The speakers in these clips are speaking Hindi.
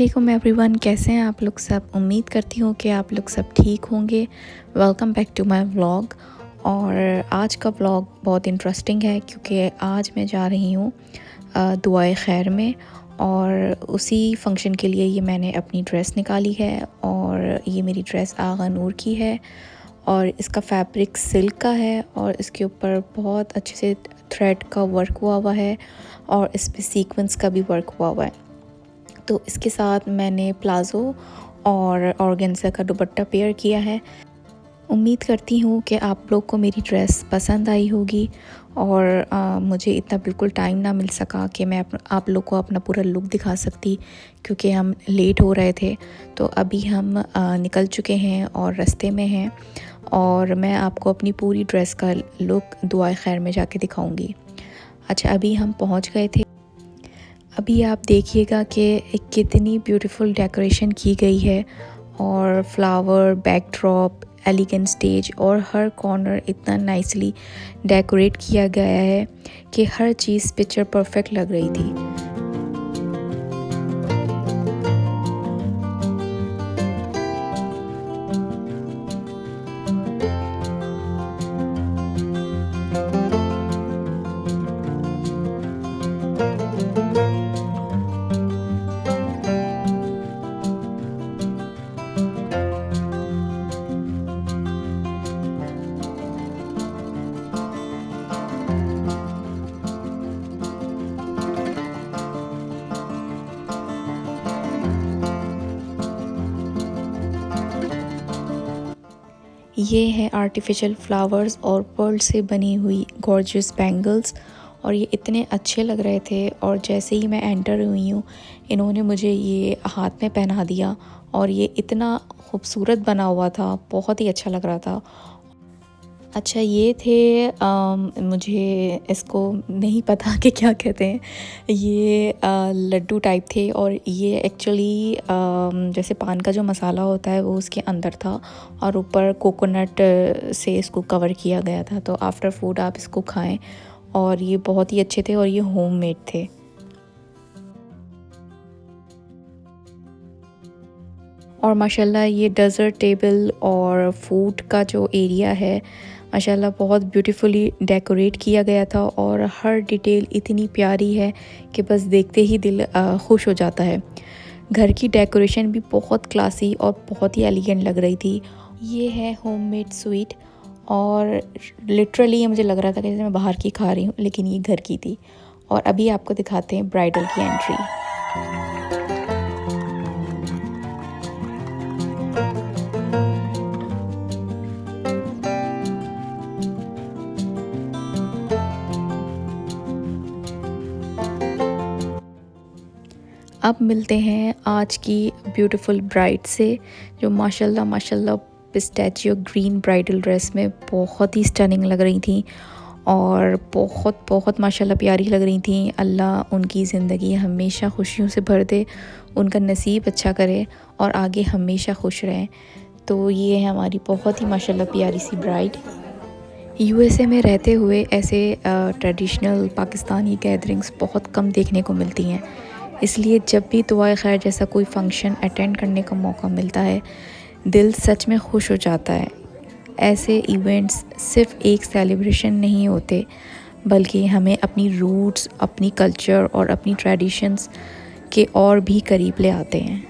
अस्सलाम एवरीवन, कैसे हैं आप लोग सब। उम्मीद करती हूँ कि आप लोग सब ठीक होंगे। Welcome back to my vlog. और आज का व्लॉग बहुत इंटरेस्टिंग है क्योंकि आज मैं जा रही हूँ दुआए खैर में, और उसी फंक्शन के लिए ये मैंने अपनी ड्रेस निकाली है। और ये मेरी ड्रेस आगा नूर की है और इसका फैब्रिक सिल्क का है और इसके ऊपर बहुत अच्छे से थ्रेड का वर्क हुआ है और इस पर सीक्वेंस का भी वर्क हुआ है। तो इसके साथ मैंने प्लाज़ो और ऑर्गेन्जा का दुपट्टा पेयर किया है। उम्मीद करती हूँ कि आप लोग को मेरी ड्रेस पसंद आई होगी। और मुझे इतना बिल्कुल टाइम ना मिल सका कि मैं आप लोग को अपना पूरा लुक दिखा सकती, क्योंकि हम लेट हो रहे थे। तो अभी हम निकल चुके हैं और रास्ते में हैं, और मैं आपको अपनी पूरी ड्रेस का लुक दुआए खैर में जाके दिखाऊंगी। अच्छा, अभी हम पहुँच गए थे। अभी आप देखिएगा कि कितनी ब्यूटीफुल डेकोरेशन की गई है, और फ्लावर, बैकड्रॉप, एलिगेंट स्टेज और हर कॉर्नर इतना नाइसली डेकोरेट किया गया है कि हर चीज़ पिक्चर परफेक्ट लग रही थी। ये है आर्टिफिशियल फ्लावर्स और पर्ल से बनी हुई गॉर्जियस बैंगल्स, और ये इतने अच्छे लग रहे थे। और जैसे ही मैं एंटर हुई हूँ, इन्होंने मुझे ये हाथ में पहना दिया और ये इतना खूबसूरत बना हुआ था, बहुत ही अच्छा लग रहा था। अच्छा, ये थे मुझे इसको नहीं पता कि क्या कहते हैं, ये लड्डू टाइप थे, और ये एक्चुअली जैसे पान का जो मसाला होता है वो उसके अंदर था, और ऊपर कोकोनट से इसको कवर किया गया था। तो आफ्टर फूड आप इसको खाएं, और ये बहुत ही अच्छे थे और ये होममेड थे। और माशाल्लाह ये डेज़र्ट टेबल और फूड का जो एरिया है, माशाल्लाह बहुत ब्यूटीफुली डेकोरेट किया गया था, और हर डिटेल इतनी प्यारी है कि बस देखते ही दिल खुश हो जाता है। घर की डेकोरेशन भी बहुत क्लासी और बहुत ही एलिगेंट लग रही थी। ये है होममेड स्वीट, और लिटरली ये मुझे लग रहा था कि जैसे मैं बाहर की खा रही हूँ, लेकिन ये घर की थी। और अभी आपको दिखाते हैं ब्राइडल की एंट्री। अब मिलते हैं आज की ब्यूटीफुल ब्राइड से, जो माशाल्लाह माशाल्लाह पिस्ताचियो ग्रीन ब्राइडल ड्रेस में बहुत ही स्टनिंग लग रही थी, और बहुत बहुत माशाल्लाह प्यारी लग रही थी। अल्लाह उनकी ज़िंदगी हमेशा खुशियों से भर दे, उनका नसीब अच्छा करे और आगे हमेशा खुश रहें। तो ये है हमारी बहुत ही माशाल्लाह प्यारी सी ब्राइड। यूएसए में रहते हुए ऐसे ट्रेडिशनल पाकिस्तानी गैदरिंग्स बहुत कम देखने को मिलती हैं, इसलिए जब भी दुआए खैर जैसा कोई फंक्शन अटेंड करने का मौका मिलता है, दिल सच में खुश हो जाता है। ऐसे इवेंट्स सिर्फ एक सेलिब्रेशन नहीं होते, बल्कि हमें अपनी रूट्स, अपनी कल्चर और अपनी ट्रेडिशंस के और भी करीब ले आते हैं।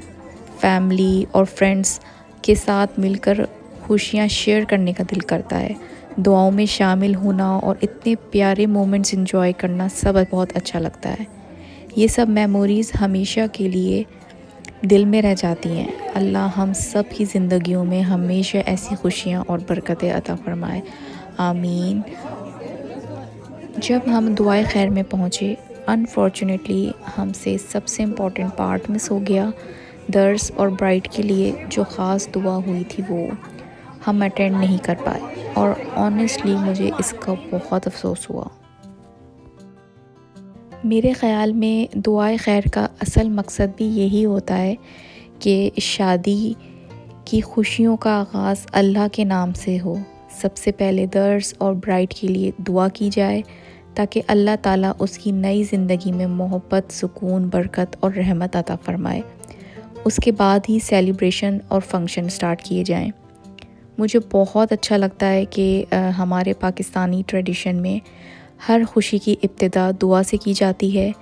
फैमिली और फ्रेंड्स के साथ मिलकर खुशियाँ शेयर करने का दिल करता है। दुआओं में शामिल होना और इतने प्यारे मोमेंट्स एंजॉय करना सब बहुत अच्छा लगता है। ये सब मेमोरीज़ हमेशा के लिए दिल में रह जाती हैं। अल्लाह हम सब की ज़िंदगियों में हमेशा ऐसी खुशियाँ और बरकतें अता फरमाए, आमीन। जब हम दुआए खैर में पहुँचे, अनफॉर्चुनेटली हमसे सबसे इम्पॉर्टेंट पार्ट मिस हो गया। दर्स और ब्राइड के लिए जो ख़ास दुआ हुई थी वो हम अटेंड नहीं कर पाए, और ऑनेस्टली मुझे इसका बहुत अफसोस हुआ। मेरे ख़्याल में दुआए खैर का असल मकसद भी यही होता है कि शादी की खुशियों का आगाज़ अल्लाह के नाम से हो। सबसे पहले दर्स और ब्राइड के लिए दुआ की जाए, ताकि अल्लाह ताला उसकी नई ज़िंदगी में मोहब्बत, सुकून, बरकत और रहमत अता फ़रमाए। उसके बाद ही सेलिब्रेशन और फंक्शन स्टार्ट किए जाएं। मुझे बहुत अच्छा लगता है कि हमारे पाकिस्तानी ट्रेडिशन में हर खुशी की इब्तिदा दुआ से की जाती है।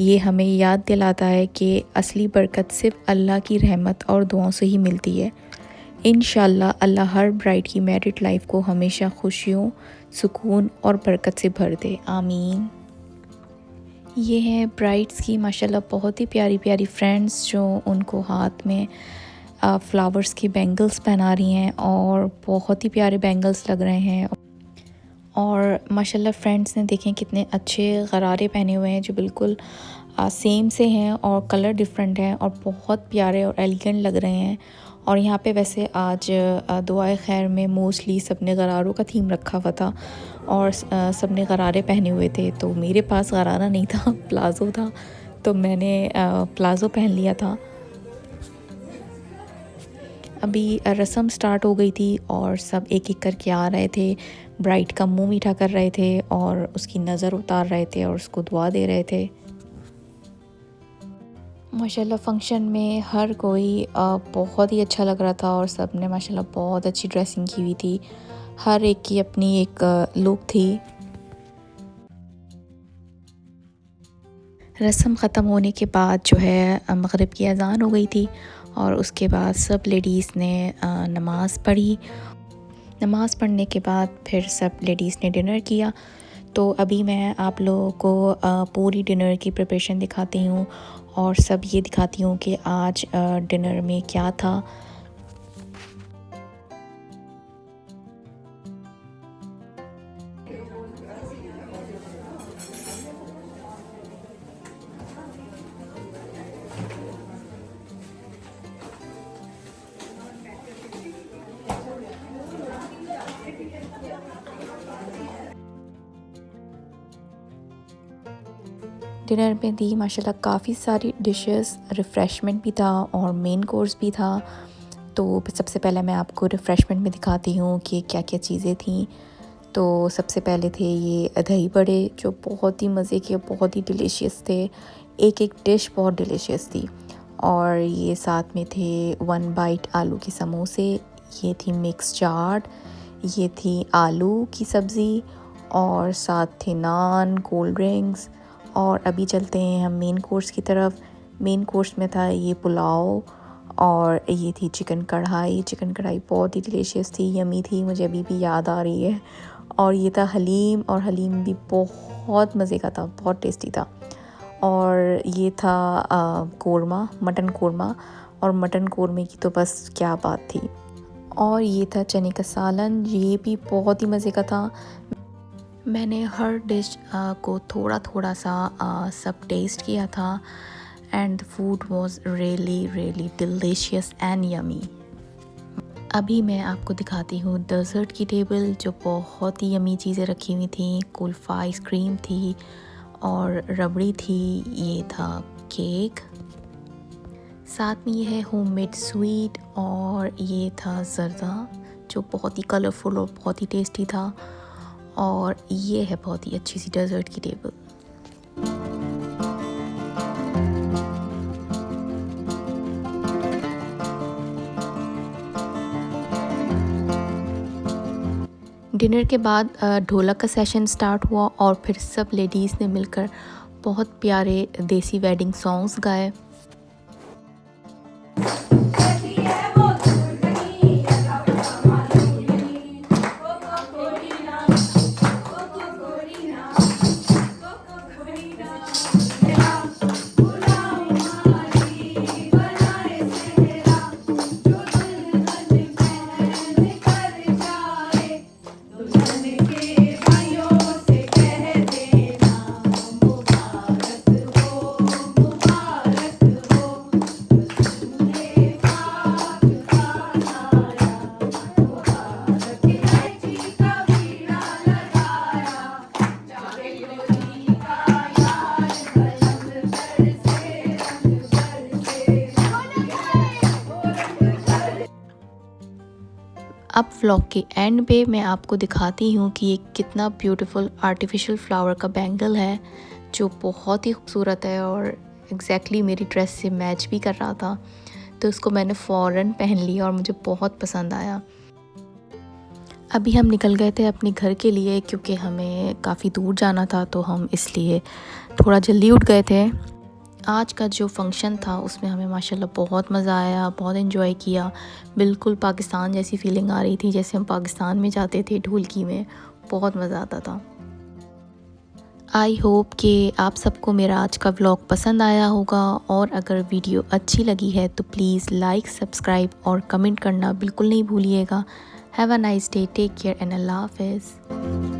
ये हमें याद दिलाता है कि असली बरकत सिर्फ अल्लाह की रहमत और दुआओं से ही मिलती है। इंशाल्लाह अल्लाह हर ब्राइड की मैरिड लाइफ को हमेशा खुशियों, सुकून और बरकत से भर दे, आमीन। ये हैं ब्राइड्स की माशाल्लाह बहुत ही प्यारी प्यारी फ्रेंड्स जो उनको हाथ में फ्लावर्स की बैंगल्स पहना रही हैं और बहुत ही प्यारे बैंगल्स लग रहे हैं। और माशाल्लाह फ्रेंड्स ने देखें कितने अच्छे गरारे पहने हुए हैं जो बिल्कुल सेम से हैं और कलर डिफरेंट हैं और बहुत प्यारे और एलिगेंट लग रहे हैं। और यहाँ पे वैसे आज दुआए खैर में मोस्टली सब ने गरारों का थीम रखा हुआ था और सब ने गरारे पहने हुए थे। तो मेरे पास गरारा नहीं था, प्लाज़ो था, तो मैंने प्लाज़ो पहन लिया था। अभी रस्म स्टार्ट हो गई थी और सब एक एक करके आ रहे थे, ब्राइड का मुंह मीठा कर रहे थे और उसकी नज़र उतार रहे थे और उसको दुआ दे रहे थे। माशाल्लाह फ़ंक्शन में हर कोई बहुत ही अच्छा लग रहा था और सब ने माशाल्लाह बहुत अच्छी ड्रेसिंग की हुई थी। हर एक की अपनी एक लुक थी। रस्म ख़त्म होने के बाद जो है मग़रिब की अज़ान हो गई थी और उसके बाद सब लेडीज़ ने नमाज़ पढ़ी। नमाज़ पढ़ने के बाद फिर सब लेडीज़ ने डिनर किया। तो अभी मैं आप लोगों को पूरी डिनर की प्रिपरेशन दिखाती हूँ और सब ये दिखाती हूँ कि आज डिनर में क्या था। डिनर में दी माशाल्लाह काफ़ी सारी डिशेस, रिफ़्रेशमेंट भी था और मेन कोर्स भी था। तो सबसे पहले मैं आपको रिफ़्रेशमेंट में दिखाती हूँ कि क्या क्या चीज़ें थी। तो सबसे पहले थे ये दही बड़े जो बहुत ही मज़े के, बहुत ही डिलीशियस थे। एक एक डिश बहुत डिलीशियस थी। और ये साथ में थे 1 बाइट आलू के समोसे, ये थी मिक्स चाट, ये थी आलू की सब्ज़ी और साथ थे नान, कोल्ड ड्रिंक्स। और अभी चलते हैं हम मेन कोर्स की तरफ। मेन कोर्स में था ये पुलाव और ये थी चिकन कढ़ाई। चिकन कढ़ाई बहुत ही डिलीशियस थी, यमी थी, मुझे अभी भी याद आ रही है। और ये था हलीम, और हलीम भी बहुत मज़े का था, बहुत टेस्टी था। और ये था कोरमा, मटन कोरमा, और मटन कोरमे की तो बस क्या बात थी। और ये था चने का सालन, ये भी बहुत ही मज़े का था। मैंने हर डिश को थोड़ा थोड़ा सा सब टेस्ट किया था and the food was really really delicious and yummy. अभी मैं आपको दिखाती हूँ डेज़र्ट की टेबल जो बहुत ही यमी चीज़ें रखी हुई थी। कुल्फ़ा आइसक्रीम थी और रबड़ी थी, ये था केक, साथ में ये है होममेड स्वीट, और ये था ज़र्दा जो बहुत ही कलरफुल और बहुत ही टेस्टी था। और ये है बहुत ही अच्छी सी डेज़र्ट की टेबल। डिनर के बाद ढोलक का सेशन स्टार्ट हुआ और फिर सब लेडीज़ ने मिलकर बहुत प्यारे देसी वेडिंग सॉन्ग्स गाए। अब व्लॉग के एंड पे मैं आपको दिखाती हूँ कि ये कितना ब्यूटीफुल आर्टिफिशियल फ्लावर का बैंगल है जो बहुत ही खूबसूरत है और एग्जैक्टली मेरी ड्रेस से मैच भी कर रहा था। तो उसको मैंने फ़ौरन पहन लिया और मुझे बहुत पसंद आया। अभी हम निकल गए थे अपने घर के लिए क्योंकि हमें काफ़ी दूर जाना था, तो हम इसलिए थोड़ा जल्दी उठ गए थे। आज का जो फंक्शन था उसमें हमें माशाल्लाह बहुत मज़ा आया, बहुत एंजॉय किया। बिल्कुल पाकिस्तान जैसी फ़ीलिंग आ रही थी, जैसे हम पाकिस्तान में जाते थे ढोलकी में। बहुत मज़ा आता था। आई होप कि आप सबको मेरा आज का व्लॉग पसंद आया होगा, और अगर वीडियो अच्छी लगी है तो प्लीज़ लाइक, सब्सक्राइब और कमेंट करना बिल्कुल नहीं भूलिएगा। Have a nice day, take care and अल्लाह हाफ़िज़।